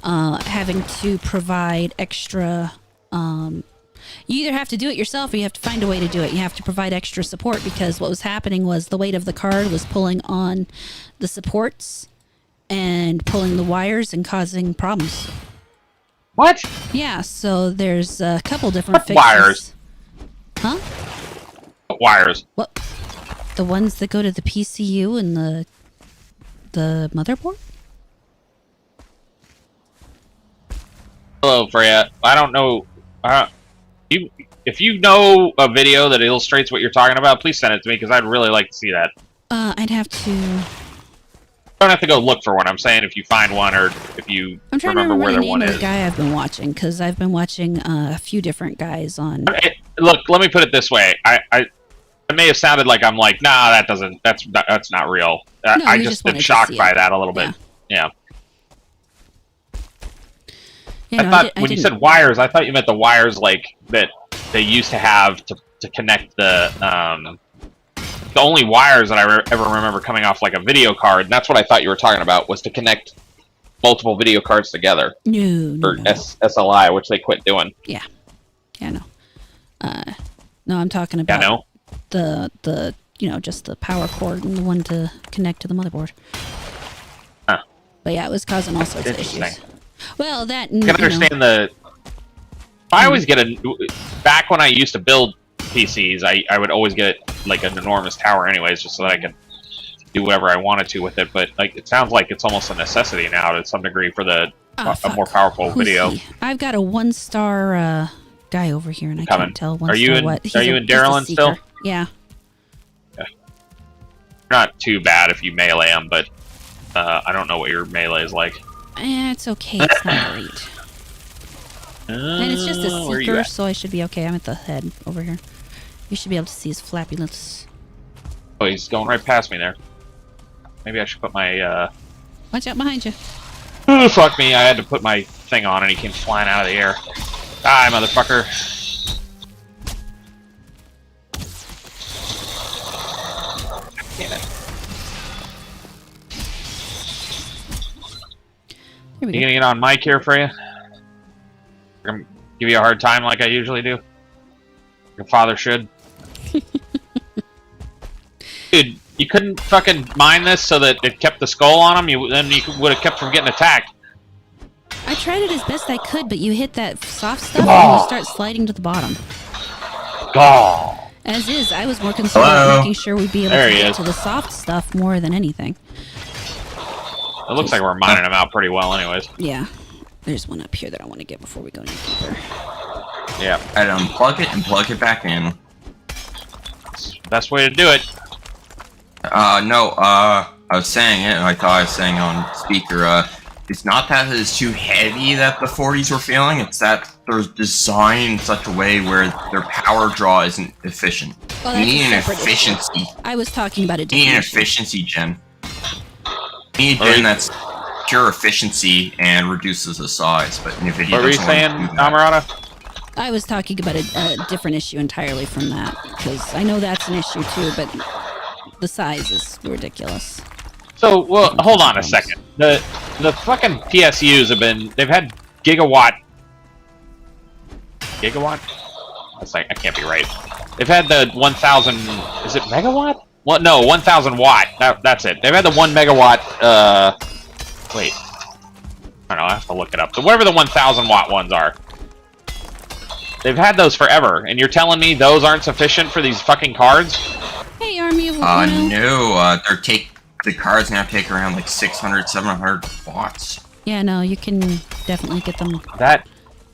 having to provide extra. You either have to do it yourself or you have to find a way to do it. You have to provide extra support, because what was happening was the weight of the card was pulling on the supports and pulling the wires and causing problems. What? Yeah, so there's a couple different fixes. Wires? Huh? What wires? What? The ones that go to the PCU and the motherboard? Hello, Freya. I don't know. If you know a video that illustrates what you're talking about, please send it to me, because I'd really like to see that. I'd have to... You don't have to go look for one. I'm saying if you find one, or if you I'm trying remember to where remember the one the name is. of the guy I've been watching, because I've been watching a few different guys on... Look, let me put it this way. It may have sounded like I'm like, nah, that's not real. No, I just been shocked by that a little bit. Yeah. Yeah, I thought when you said wires, I thought you meant the wires like that they used to have to connect the only wires that I ever remember coming off like a video card. And that's what I thought you were talking about, was to connect multiple video cards together. No, Or no. SLI, which they quit doing. Yeah, no. No, I'm talking about Yeah, no. the just the power cord and the one to connect to the motherboard. Huh. But yeah, it was causing all sorts of issues. Well, that I can understand the. I always get back when I used to build PCs, I would always get like an enormous tower, anyways, just so that I could do whatever I wanted to with it. But like, it sounds like it's almost a necessity now to some degree for a more powerful video. I've got a 1-star guy over here, and I can't tell what. Are you in Darylin still? Yeah. Not too bad if you melee him, but I don't know what your melee is like. It's okay. It's not great. And it's just a seeker, so I should be okay. I'm at the head over here. You should be able to see his flappy lips. Oh, he's going right past me there. Maybe I should put my, Watch out behind you. Oh, fuck me. I had to put my thing on and he came flying out of the air. Die, motherfucker. Damn it. Here we You go. gonna get on mic here for you? I'm gonna give you a hard time like I usually do. Your father should. Dude, you couldn't fucking mine this so that it kept the skull on him? Then you would have kept from getting attacked. I tried it as best I could, but you hit that soft stuff and you start sliding to the bottom. Oh. As is, I was more concerned about making sure we'd be able to get to the soft stuff more than anything. It looks like we're mining them out pretty well anyways. Yeah. There's one up here that I want to get before we go any deeper. Yeah. I'd unplug it and plug it back in. Best way to do it. No, I was saying it, and I thought I was saying on speaker, it's not that it's too heavy that the 40s were failing, it's that they're designed in such a way where their power draw isn't efficient. Well, you need an separate efficiency. issue. I was talking about a You need an different issue. efficiency gen. You need a gen that's pure efficiency and reduces the size, but NVIDIA What were you doesn't want saying, to do that. Camarada? I was talking about a different issue entirely from that, because I know that's an issue too, but the size is ridiculous. So, well, hold on a second. The fucking PSUs they've had gigawatt? That's like, I can't be right. They've had the 1,000, is it megawatt? Well, no, 1,000 watt. That's it. They've had the 1 megawatt, wait. I don't know, I have to look it up. So whatever the 1,000 watt ones are. They've had those forever, and you're telling me those aren't sufficient for these fucking cards? Hey, Army of No, the cards now take around like 600, 700 watts. Yeah, no, you can definitely get them. That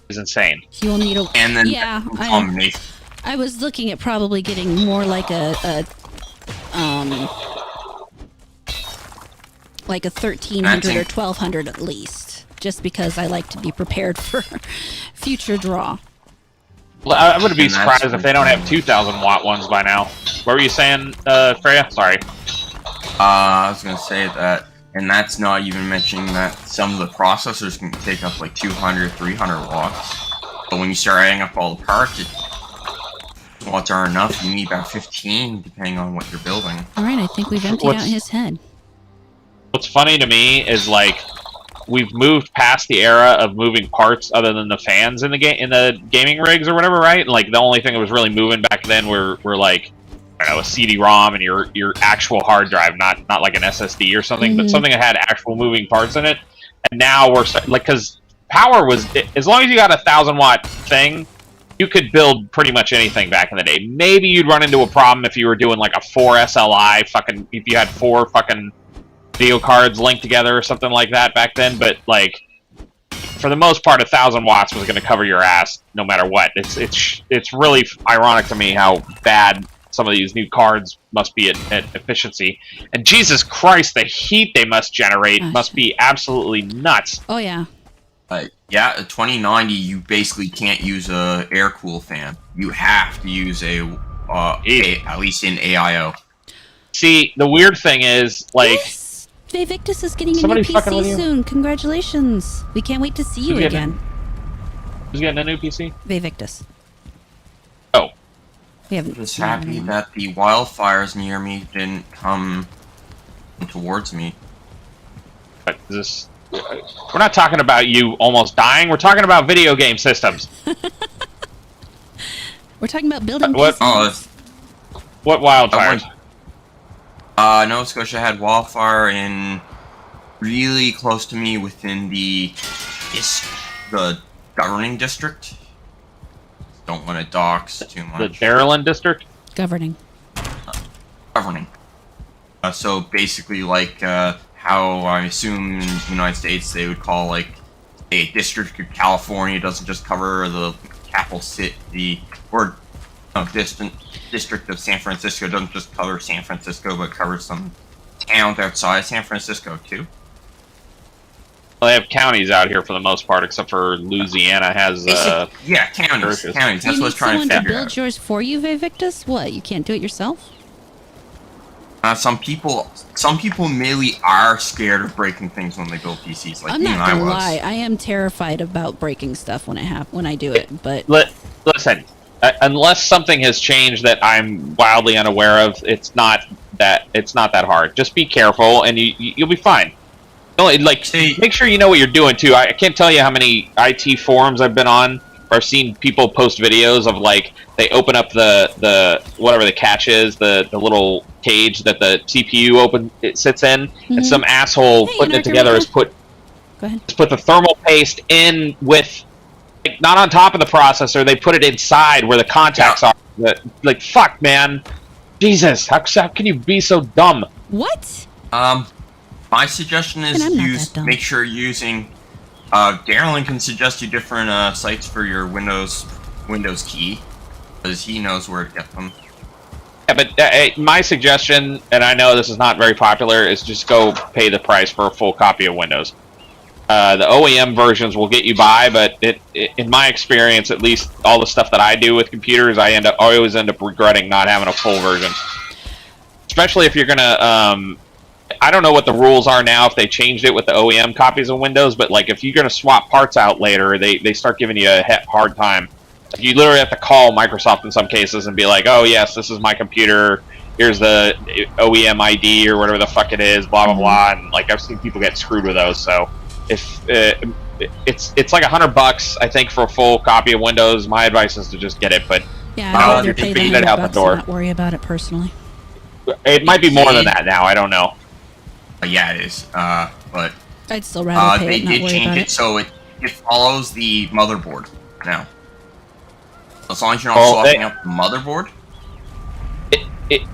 is insane. You will need a. And then yeah, combination. I was looking at probably getting more like a 1,300 or 1,200 at least, just because I like to be prepared for future draw. Well, I would be surprised if they don't have 2,000 watt ones by now. What were you saying, Freya? Sorry. I was gonna say that, and that's not even mentioning that some of the processors can take up like 200, 300 watts. But when you start adding up all the parts, watts aren't enough. You need about 15, depending on what you're building. All right, I think we've emptied out his head. What's funny to me is like we've moved past the era of moving parts other than the fans in the gaming rigs or whatever, right? And like the only thing that was really moving back then were like, I don't know, a CD-ROM and your actual hard drive, not like an SSD or something, but something that had actual moving parts in it. And now we're like, because power was, as long as you got a 1,000 watt thing, you could build pretty much anything back in the day. Maybe you'd run into a problem if you were doing like a 4 SLI, if you had 4 fucking video cards linked together or something like that back then. But like, for the most part, 1,000 watts was going to cover your ass no matter what. It's really ironic to me how bad some of these new cards must be at efficiency. And Jesus Christ, the heat they must generate must be absolutely nuts. Oh, yeah. Yeah, a 2090, you basically can't use a air cool fan. You have to use at least in AIO. See, the weird thing is, like... Yes! Vivictus is getting a new PC soon. Congratulations. We can't wait to see you again. Who's getting a new PC? Vivictus. Oh. We haven't. I'm just happy that the wildfires near me didn't come towards me. But is We're not talking about you almost dying. We're talking about video game systems. We're talking about building What? PCs. What wildfires? Nova Scotia had wildfire in really close to me within the governing district. Don't want to dox too much. The Darylin district? Governing. Governing. So basically, like how I assume in the United States they would call like a district of California doesn't just cover the capital city or district of San Francisco doesn't just cover San Francisco but covers some towns outside San Francisco too. Well, they have counties out here for the most part, except for Louisiana has. Yeah, counties. churches. Counties. That's what I was trying to You need someone figure to build out. yours for you, Vivictus? What? You can't do it yourself? Some people merely are scared of breaking things when they build PCs. Like I'm me and not I gonna was. lie. I am terrified about breaking stuff when I do it. But Listen, unless something has changed that I'm wildly unaware of, it's not that hard. Just be careful, and you'll be fine. Make sure you know what you're doing too. I can't tell you how many IT forums I've been on where I've seen people post videos of like they open up the whatever the catch is, the little cage that the CPU sits in, and some asshole putting it together has put the thermal paste in with like, not on top of the processor. They put it inside where the contacts are. Like fuck, man, Jesus, how can you be so dumb? what? My suggestion is make sure you're using. Darylin can suggest you different sites for your Windows key, because he knows where to get them. Yeah, but my suggestion, and I know this is not very popular, is just go pay the price for a full copy of Windows. The OEM versions will get you by, but in my experience, at least all the stuff that I do with computers, I always end up regretting not having a full version. Especially if you're gonna, I don't know what the rules are now if they changed it with the OEM copies of Windows, but like if you're gonna swap parts out later, they start giving you a hard time. You literally have to call Microsoft in some cases and be like, oh yes, this is my computer, here's the OEM ID or whatever the fuck it is, blah blah blah, and like I've seen people get screwed with those. So if it's like $100 I think for a full copy of Windows, my advice is to just get it. But Yeah, I'd rather pay the it out the $100 door. and not worry about it personally. It might be more than that now, I don't know. Yeah, it is. But I'd still rather pay it, they not did worry change about it it. so it follows the motherboard now. As long as you're not swapping out the motherboard.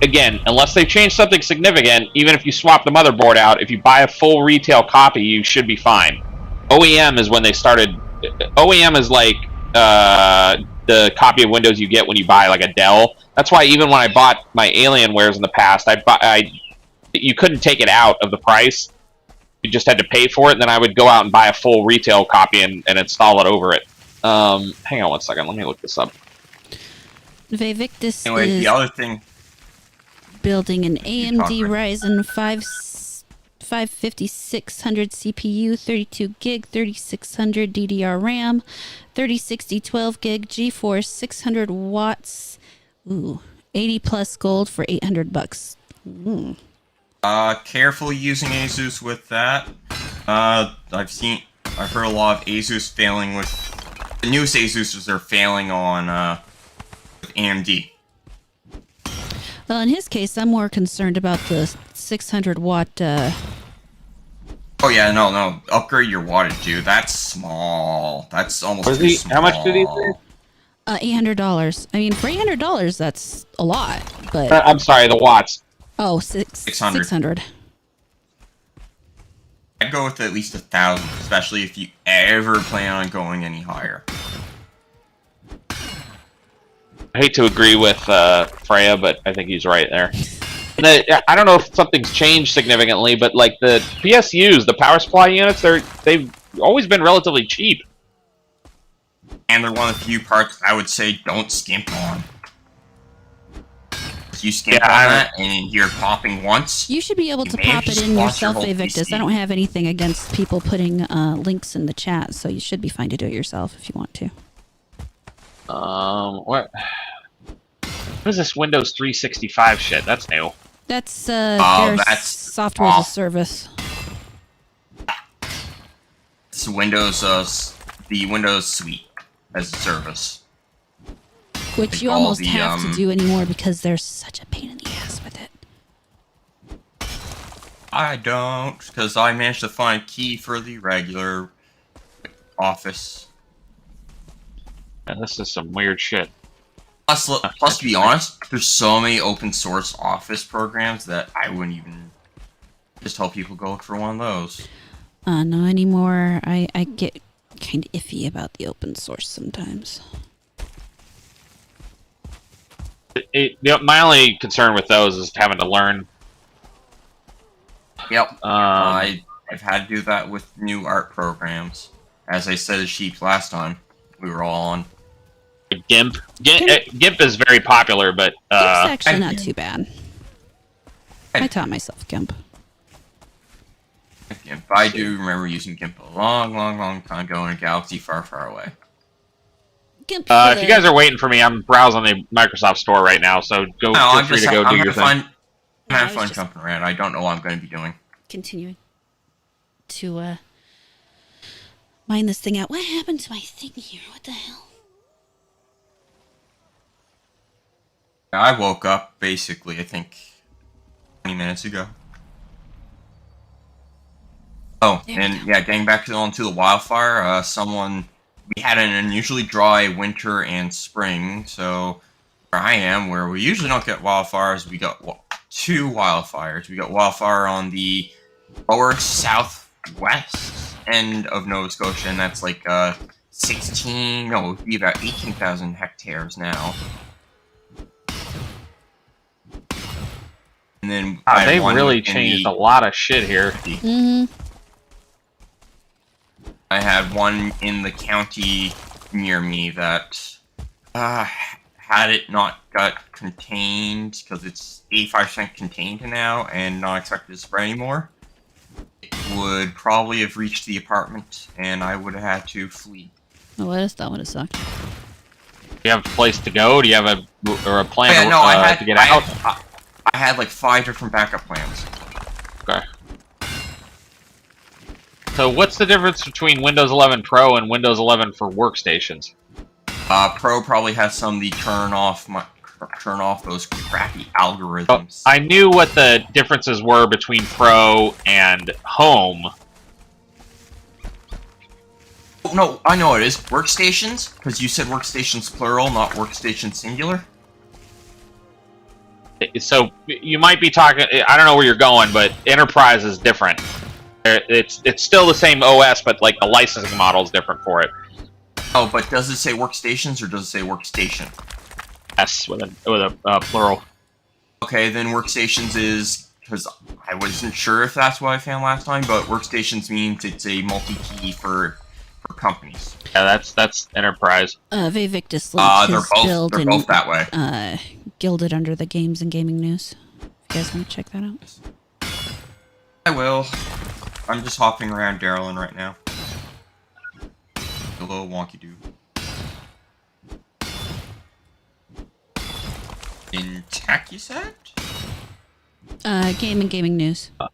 Again, unless they change something significant, even if you swap the motherboard out, if you buy a full retail copy, you should be fine. OEM is when they started. OEM is like the copy of Windows you get when you buy like a Dell. That's why even when I bought my Alienwares in the past, you couldn't take it out of the price. You just had to pay for it, and then I would go out and buy a full retail copy and install it over it. Hang on one second. Let me look this up. Vivictus Anyway, is the other thing. building an AMD Ryzen 5 5600 CPU, 32 gig, 3600 DDR RAM, 3060 12 gig, GeForce 600 watts. Ooh, 80 plus gold for $800. Carefully using Asus with that. I've heard a lot of Asus failing with the newest Asuses are failing on with AMD. Well, in his case, I'm more concerned about the 600 watt. Oh yeah, no, upgrade your wattage, dude. That's small. That's almost too small. How much did he say? $800. I mean, for $800, that's a lot. But I'm sorry, the watts. oh, 600. 600. I'd go with at least 1,000, especially if you ever plan on going any higher. I hate to agree with Freya, but I think he's right there. I don't know if something's changed significantly, but like the PSUs, the power supply units, they've always been relatively cheap. And they're one of the few parts I would say don't skimp on. If you skimp on that and you're popping once, You should be able to may have pop it just in lost your yourself, whole Vivictus. PC. I don't have anything against people putting links in the chat, so you should be fine to do it yourself if you want to. What is this Windows 365 shit? That's new. That's their that's software as a service. Windows, the Windows Suite as a service. Which Like you all almost the, have to do anymore because there's such a pain in the ass with it. I don't, because I managed to find a key for the regular Office. And this is some weird shit. Plus, to be honest, there's so many open source Office programs that I wouldn't even just tell people go look for one of those. No anymore. I get kind of iffy about the open source sometimes. My only concern with those is having to learn. Yep. I've had to do that with new art programs. As I said to Sheep last time, we were all on. GIMP. GIMP is very popular, but It's actually not too bad. I taught myself GIMP. GIMP. I do remember using GIMP a long, long, long time ago in a galaxy far, far away. GIMP. If you guys are waiting for me, I'm browsing the Microsoft Store right now, so feel free to go do your thing. I'm having fun jumping around. I don't know what I'm going to be doing. Continuing to mine this thing out. What happened to my thing here? What the hell? I woke up, basically, I think, 20 minutes ago. Oh, and yeah, getting back onto the wildfire, we had an unusually dry winter and spring, so where I am, where we usually don't get wildfires, we got two wildfires. We got wildfire on the lower southwest end of Nova Scotia, and that's like it would be about 18,000 hectares now. And then they really changed a lot of shit here. Mm-hmm. I had one in the county near me that had it not got contained, because it's 85% contained now and not expected to spread anymore, it would probably have reached the apartment and I would have had to flee. Oh, that would have sucked. Do you have a place to go? Do you have a plan to get out? I had like 5 different backup plans. Okay. So what's the difference between Windows 11 Pro and Windows 11 for workstations? Pro probably has some of the turn off those crappy algorithms. I knew what the differences were between Pro and Home. Oh, no, I know what it is. Workstations? Because you said workstations plural, not workstation singular. So you might be talking. I don't know where you're going, but Enterprise is different. It's still the same OS, but like the licensing model is different for it. Oh, but does it say workstations or does it say workstation? Yes, with a plural. Okay, then workstations is, because I wasn't sure if that's what I found last time, but workstations means it's a multi-key for companies. Yeah, that's Enterprise. Vivictus link they're both that way. Gilded under the games and gaming news. If you guys want to check that out. I will. I'm just hopping around Darylin right now. A little wonky dude. In tech, you said? Gaming news. I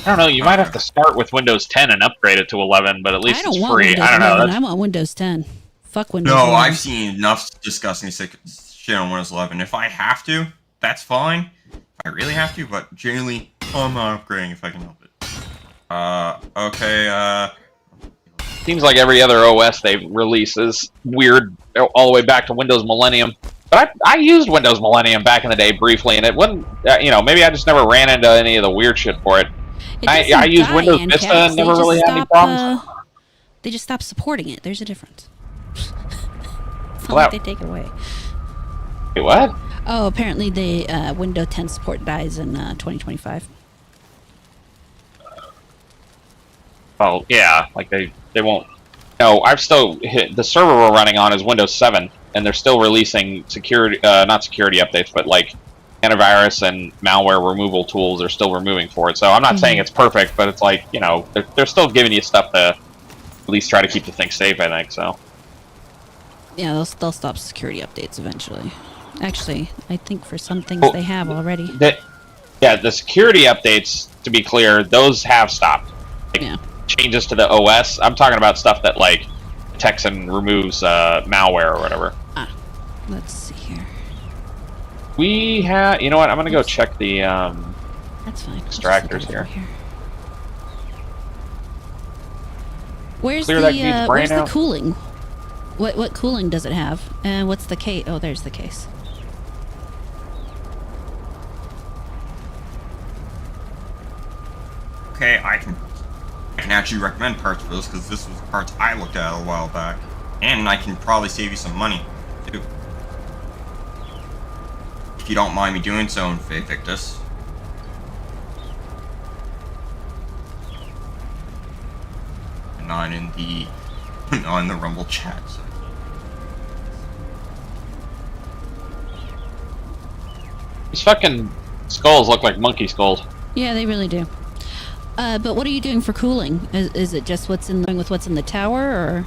don't know. You might have to start with Windows 10 and upgrade it to 11, but at least it's free. Windows I don't know. 11. I want Windows 10. Fuck Windows 11. No, I've seen enough disgusting shit on Windows 11. If I have to, that's fine. If I really have to, but generally, I'm not upgrading if I can help it. Okay, Seems like every other OS they release is weird all the way back to Windows Millennium. But I used Windows Millennium back in the day briefly, and it wasn't, maybe I just never ran into any of the weird shit for it. I used Windows Vista and never really had any problems. They just stopped supporting it. There's a difference. It's not Well, like they take it away. Wait, what? Oh, apparently the Windows 10 support dies in 2025. Oh, yeah, like they won't. No, I've still the server we're running on is Windows 7, and they're still releasing security, not security updates, but like antivirus and malware removal tools are still removing for it. So I'm not saying it's perfect, but it's like, they're still giving you stuff to at least try to keep the thing safe, I think, so. Yeah, they'll stop security updates eventually. Actually, I think for some things they have already. The security updates, to be clear, those have stopped. Yeah. changes to the OS. I'm talking about stuff that like detects and removes malware or whatever. Let's see here. We have, you know what? I'm gonna go check the That's fine. extractors here. Where's Clear that dude's the brain where's the out. cooling? What cooling does it have? And what's the case? Oh, there's the case. Okay, I can actually recommend parts for this because this was parts I looked at a while back, and I can probably save you some money too, if you don't mind me doing so, Invictus. Not in the Rumble chat. So. These fucking skulls look like monkey skulls. Yeah, they really do. But what are you doing for cooling? Is it just what's in with what's in the tower, or?